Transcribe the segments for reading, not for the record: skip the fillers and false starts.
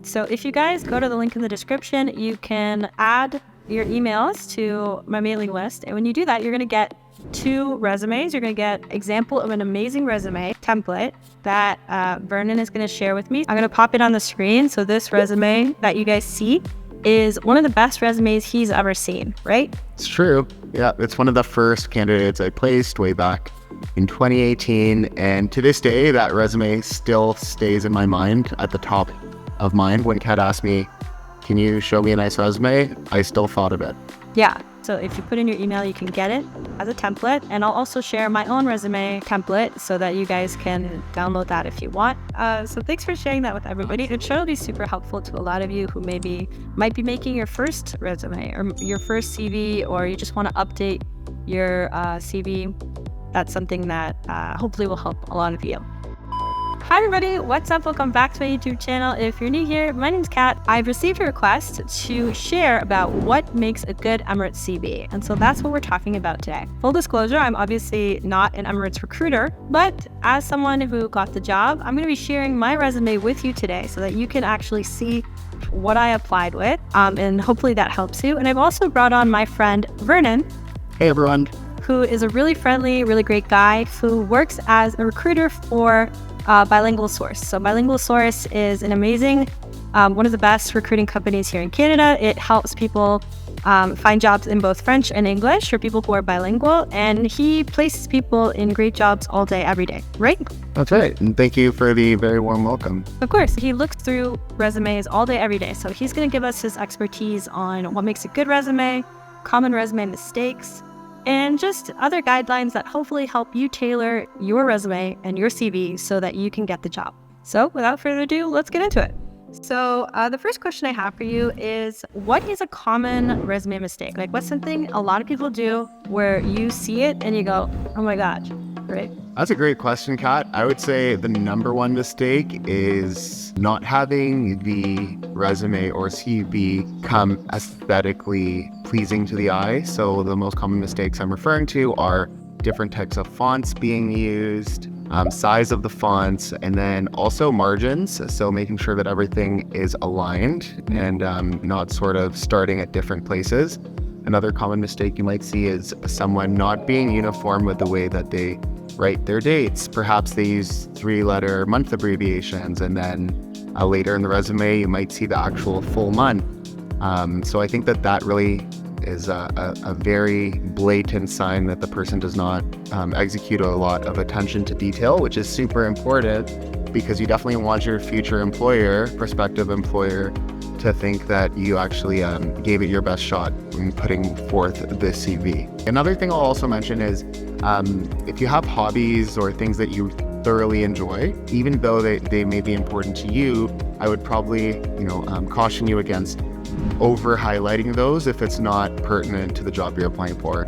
So if you guys go to the link in the description, you can add your emails to my mailing list. And when you do that, you're going to get 2 resumes. You're going to get example of an amazing resume template that Vernon is going to share with me. I'm going to pop it on the screen. So this resume that you guys see is one of the best resumes he's ever seen, right? It's true. Yeah, it's one of the first candidates I placed way back in 2018. And to this day, that resume still stays in my mind, at the top of mind. When Kat asked me, can you show me a nice resume? I still thought of it. Yeah. So if you put in your email, you can get it as a template. And I'll also share my own resume template so that you guys can download that if you want. So thanks for sharing that with everybody. It sure will be super helpful to a lot of you who might be making your first resume or your first CV, or you just want to update your CV. That's something that hopefully will help a lot of you. Hi everybody, what's up? Welcome back to my YouTube channel. If you're new here, my name's Kat. I've received a request to share about what makes a good Emirates CV. And so that's what we're talking about today. Full disclosure, I'm obviously not an Emirates recruiter, but as someone who got the job, I'm going to be sharing my resume with you today so that you can actually see what I applied with. And hopefully that helps you. And I've also brought on my friend, Vernon. Hey everyone. Who is a really friendly, really great guy who works as a recruiter for Bilingual Source. So Bilingual Source is an amazing, one of the best recruiting companies here in Canada. It helps people find jobs in both French and English for people who are bilingual, and he places people in great jobs all day, every day, right? That's right, and thank you for the very warm welcome. Of course, he looks through resumes all day, every day. So he's going to give us his expertise on what makes a good resume, common resume mistakes, and just other guidelines that hopefully help you tailor your resume and your CV so that you can get the job. So without further ado, let's get into it. So the first question I have for you is, what is a common resume mistake? Like, what's something a lot of people do where you see it and you go, oh my gosh, right? That's a great question, Kat. I would say the number one mistake is not having the resume or CV come aesthetically pleasing to the eye. So the most common mistakes I'm referring to are different types of fonts being used, size of the fonts, and then also margins. So making sure that everything is aligned and not sort of starting at different places. Another common mistake you might see is someone not being uniform with the way that they write their dates. Perhaps they use 3-letter month abbreviations, and then later in the resume, you might see the actual full month. So I think that really is a very blatant sign that the person does not execute a lot of attention to detail, which is super important because you definitely want your future employer, prospective employer, to think that you actually gave it your best shot in putting forth the CV. Another thing I'll also mention is if you have hobbies or things that you thoroughly enjoy, even though they may be important to you, I would probably caution you against over highlighting those if it's not pertinent to the job you're applying for.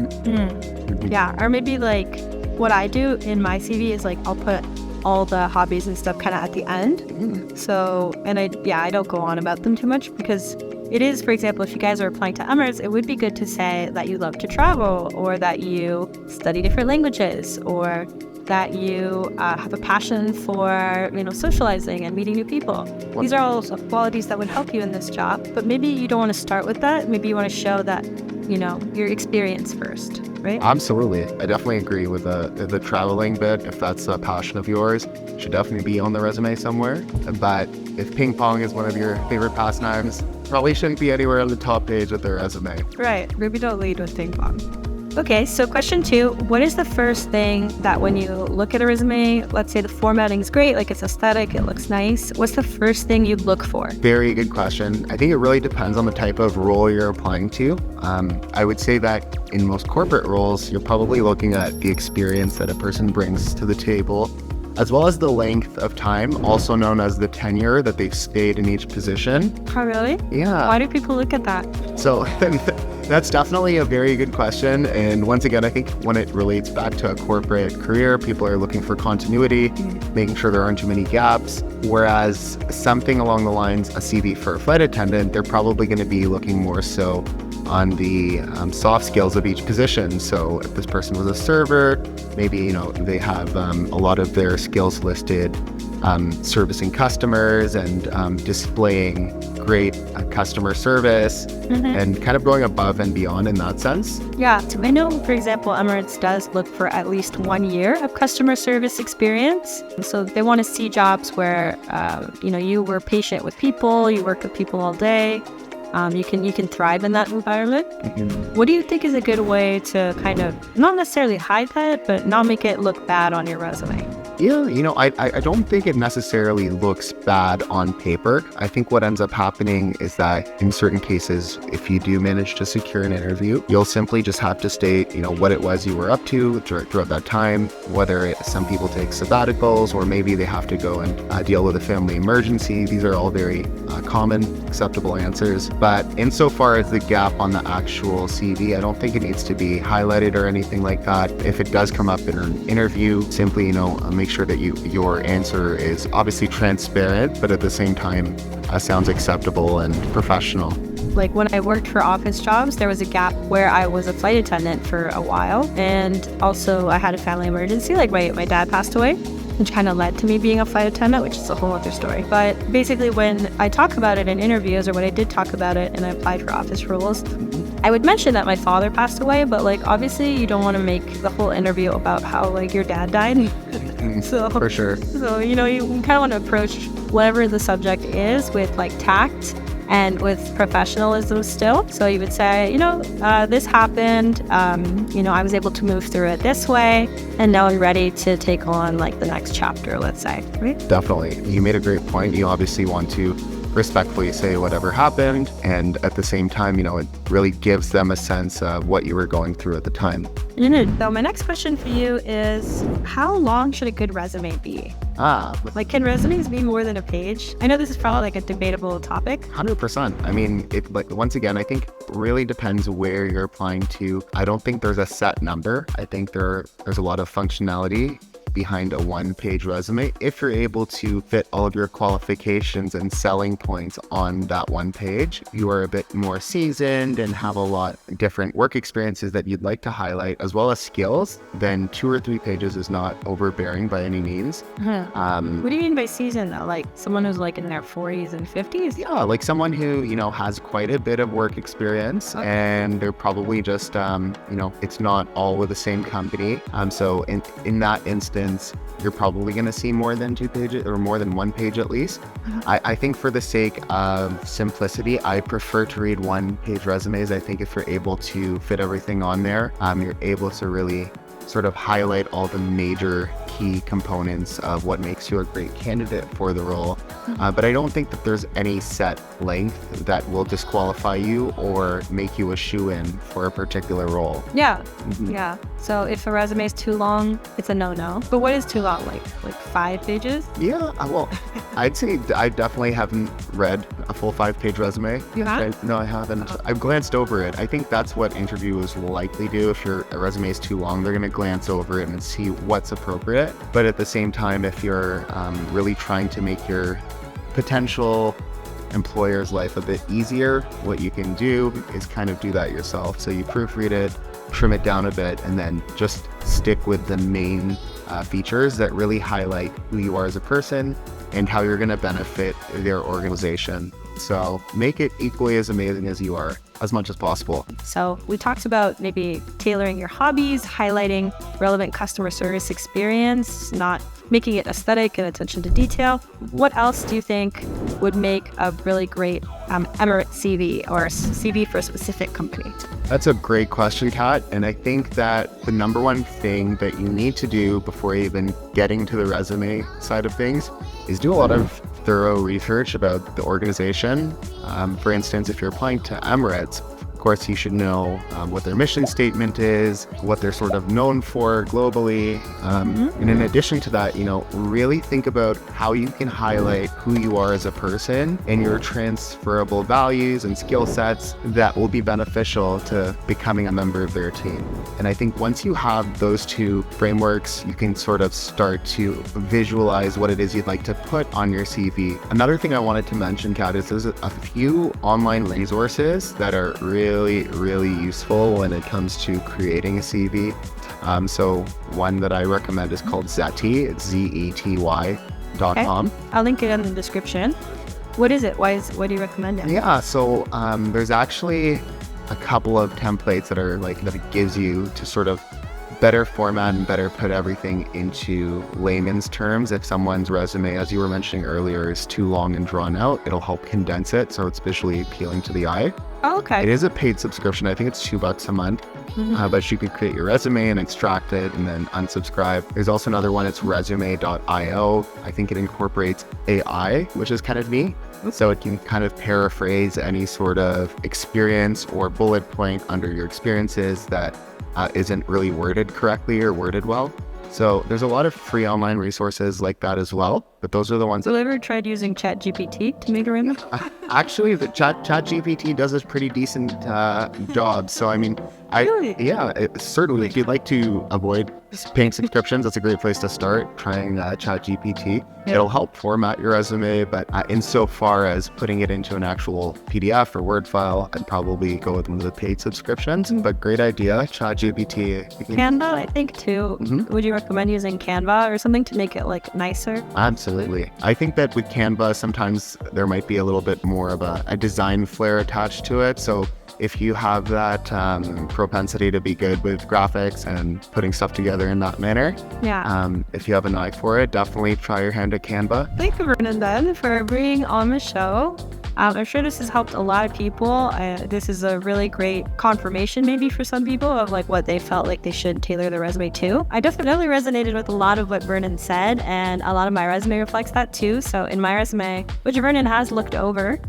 Yeah, or maybe like what I do in my CV is like I'll put all the hobbies and stuff kind of at the end. So, and I don't go on about them too much because it is, for example, if you guys are applying to Emirates, it would be good to say that you love to travel, or that you study different languages, or that you have a passion for, socializing and meeting new people. These are all qualities that would help you in this job, but maybe you don't want to start with that. Maybe you want to show that, your experience first, right? Absolutely. I definitely agree with the traveling bit. If that's a passion of yours, it should definitely be on the resume somewhere. But if ping pong is one of your favorite pastimes, probably shouldn't be anywhere on the top page of the resume. Right. Maybe don't lead with ping pong. Okay, so question 2, what is the first thing that when you look at a resume, let's say the formatting is great, like it's aesthetic, it looks nice, what's the first thing you'd look for? Very good question. I think it really depends on the type of role you're applying to. I would say that in most corporate roles, you're probably looking at the experience that a person brings to the table, as well as the length of time, also known as the tenure that they've stayed in each position. Oh, really? Yeah. Why do people look at that? So that's definitely a very good question. And once again, I think when it relates back to a corporate career, people are looking for continuity, making sure there aren't too many gaps. Whereas something along the lines, a CV for a flight attendant, they're probably going to be looking more so on the soft skills of each position. So if this person was a server, maybe they have a lot of their skills listed servicing customers and displaying great customer service and kind of going above and beyond in that sense. Yeah, so I know, for example, Emirates does look for at least 1 year of customer service experience. So they want to see jobs where, you were patient with people, you worked with people all day. You can thrive in that environment. What do you think is a good way to kind of not necessarily hide that, but not make it look bad on your resume? Yeah, I don't think it necessarily looks bad on paper. I think what ends up happening is that in certain cases, if you do manage to secure an interview, you'll simply just have to state, what it was you were up to throughout that time, whether some people take sabbaticals or maybe they have to go and deal with a family emergency. These are all very common, acceptable answers. But insofar as the gap on the actual CV, I don't think it needs to be highlighted or anything like that. If it does come up in an interview, simply, make sure that your answer is obviously transparent, but at the same time sounds acceptable and professional. Like when I worked for office jobs, there was a gap where I was a flight attendant for a while. And also I had a family emergency, like my dad passed away, which kind of led to me being a flight attendant, which is a whole other story. But basically when I talk about it in interviews, or when I did talk about it and I applied for office roles, I would mention that my father passed away, but obviously you don't want to make the whole interview about how your dad died. So for sure. So, you kind of want to approach whatever the subject is with tact and with professionalism still. So you would say, this happened, I was able to move through it this way, and now I'm ready to take on the next chapter, let's say, right? Definitely. You made a great point. You obviously want to respectfully say whatever happened, and at the same time, it really gives them a sense of what you were going through at the time. So my next question for you is, how long should a good resume be? Can resumes be more than a page? I know this is probably a debatable topic. 100%. I mean, once again, I think really depends where you're applying to. I don't think there's a set number. I think there's a lot of functionality behind a one-page resume. If you're able to fit all of your qualifications and selling points on that one page, you are a bit more seasoned and have a lot different work experiences that you'd like to highlight, as well as skills, then 2 or 3 pages is not overbearing by any means. What do you mean by seasoned though? Someone who's in their 40s and 50s? Yeah, someone who, has quite a bit of work experience, and they're probably just, it's not all with the same company. So in that instance, you're probably going to see more than 2 pages or more than 1 page at least. I think for the sake of simplicity, I prefer to read 1-page resumes. I think if you're able to fit everything on there, you're able to really sort of highlight all the major key components of what makes you a great candidate for the role. But I don't think that there's any set length that will disqualify you or make you a shoo-in for a particular role. Yeah. Yeah. So if a resume is too long, it's a no-no. But what is too long? Like 5 pages? Yeah. Well, I'd say I definitely haven't read a full 5-page resume. You have? No, I haven't. I've glanced over it. I think that's what interviewers will likely do. If your resume is too long, they're going to glance over it and see what's appropriate. But at the same time, if you're really trying to make your potential employer's life a bit easier, what you can do is kind of do that yourself. So you proofread it, trim it down a bit, and then just stick with the main features that really highlight who you are as a person and how you're going to benefit their organization. So make it equally as amazing as you are, as much as possible. So we talked about maybe tailoring your hobbies, highlighting relevant customer service experience, not making it aesthetic and attention to detail. What else do you think would make a really great Emirates CV or CV for a specific company? That's a great question, Kat. And I think that the number one thing that you need to do before even getting to the resume side of things is do a lot of thorough research about the organization. For instance, if you're applying to Emirates, of course, you should know what their mission statement is, what they're sort of known for globally. And in addition to that, really think about how you can highlight who you are as a person and your transferable values and skill sets that will be beneficial to becoming a member of their team. And I think once you have those 2 frameworks, you can sort of start to visualize what it is you'd like to put on your CV. Another thing I wanted to mention, Kat, is there's a few online resources that are really useful when it comes to creating a CV. So one that I recommend is called Zety. It's Zety. .com. I'll link it in the description. What is it? Why do you recommend it? Yeah, so there's actually a couple of templates that it gives you to sort of better format and better put everything into layman's terms. If someone's resume, as you were mentioning earlier, is too long and drawn out, it'll help condense it so it's visually appealing to the eye. Oh, okay. It is a paid subscription. I think it's $2 a month, but you could create your resume and extract it and then unsubscribe. There's also another one. It's resume.io. I think it incorporates AI, which is kind of neat. So it can kind of paraphrase any sort of experience or bullet point under your experiences that isn't really worded correctly or worded well. So there's a lot of free online resources like that as well, but those are the ones. Have you ever tried using ChatGPT to make a resume? Actually, the ChatGPT does a pretty decent job. So I mean, Really? Certainly, if you'd like to avoid paying subscriptions, that's a great place to start, trying ChatGPT. Yeah. It'll help format your resume, but insofar as putting it into an actual PDF or Word file, I'd probably go with one of the paid subscriptions. But great idea, ChatGPT. Canva, I think too. Would you recommend using Canva or something to make it nicer? Absolutely. I think that with Canva, sometimes there might be a little bit more of a design flair attached to it. So if you have that propensity to be good with graphics and putting stuff together in that manner, if you have an eye for it, definitely try your hand at Canva. Thank you, Vernon, then, for being on the show. I'm sure this has helped a lot of people. This is a really great confirmation maybe for some people of what they felt like they should tailor their resume to. I definitely resonated with a lot of what Vernon said, and a lot of my resume reflects that too. So in my resume, which Vernon has looked over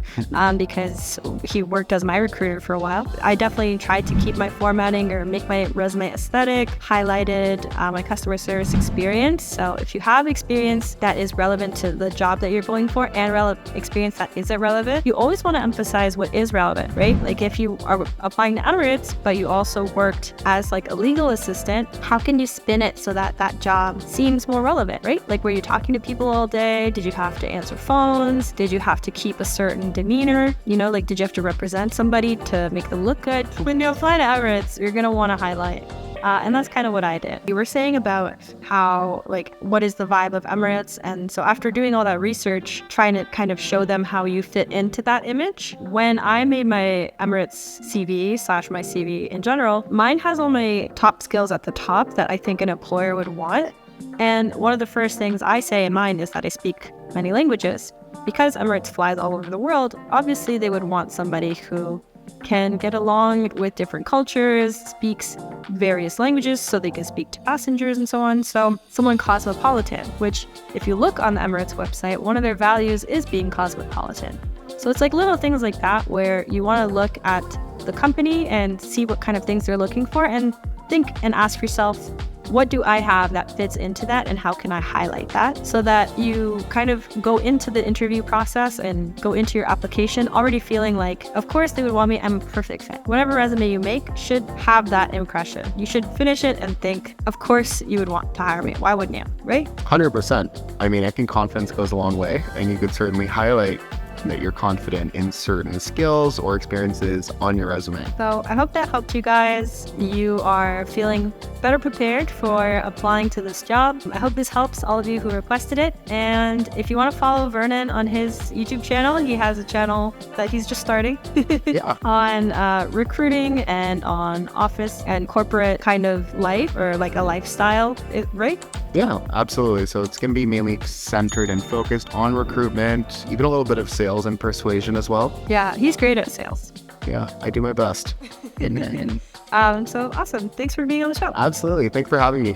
because he worked as my recruiter for a while, I definitely tried to keep my formatting or make my resume aesthetic, highlighted my customer service experience. So if you have experience that is relevant to the job that you're going for and experience that isn't relevant, you always want to emphasize what is relevant, right? If you are applying to Emirates, but you also worked as a legal assistant, how can you spin it so that that job seems more relevant, right? Were you talking to people all day? Did you have to answer phones? Did you have to keep a certain demeanor? Did you have to represent somebody to make them look good? When you apply to Emirates, you're going to want to highlight. And that's kind of what I did. You were saying about how, what is the vibe of Emirates? And so after doing all that research, trying to kind of show them how you fit into that image, when I made my Emirates CV / my CV in general, mine has all my top skills at the top that I think an employer would want. And one of the first things I say in mine is that I speak many languages. Because Emirates flies all over the world, obviously they would want somebody who can get along with different cultures, speaks various languages so they can speak to passengers and so on. So someone cosmopolitan, which if you look on the Emirates website, one of their values is being cosmopolitan. So it's little things like that where you want to look at the company and see what kind of things they're looking for and think and ask yourself, what do I have that fits into that and how can I highlight that so that you kind of go into the interview process and go into your application already feeling of course they would want me, I'm a perfect fit. Whatever resume you make should have that impression. You should finish it and think, of course you would want to hire me. Why wouldn't you, right? 100%. I mean, I think confidence goes a long way, and you could certainly highlight that you're confident in certain skills or experiences on your resume. So I hope that helped you guys. You are feeling better prepared for applying to this job. I hope this helps all of you who requested it. And if you want to follow Vernon on his YouTube channel, he has a channel that he's just starting on recruiting and on office and corporate kind of life or a lifestyle, right? Yeah, absolutely. So it's going to be mainly centered and focused on recruitment, even a little bit of sales and persuasion as well. Yeah, he's great at sales. Yeah, I do my best. So awesome. Thanks for being on the show. Absolutely. Thanks for having me.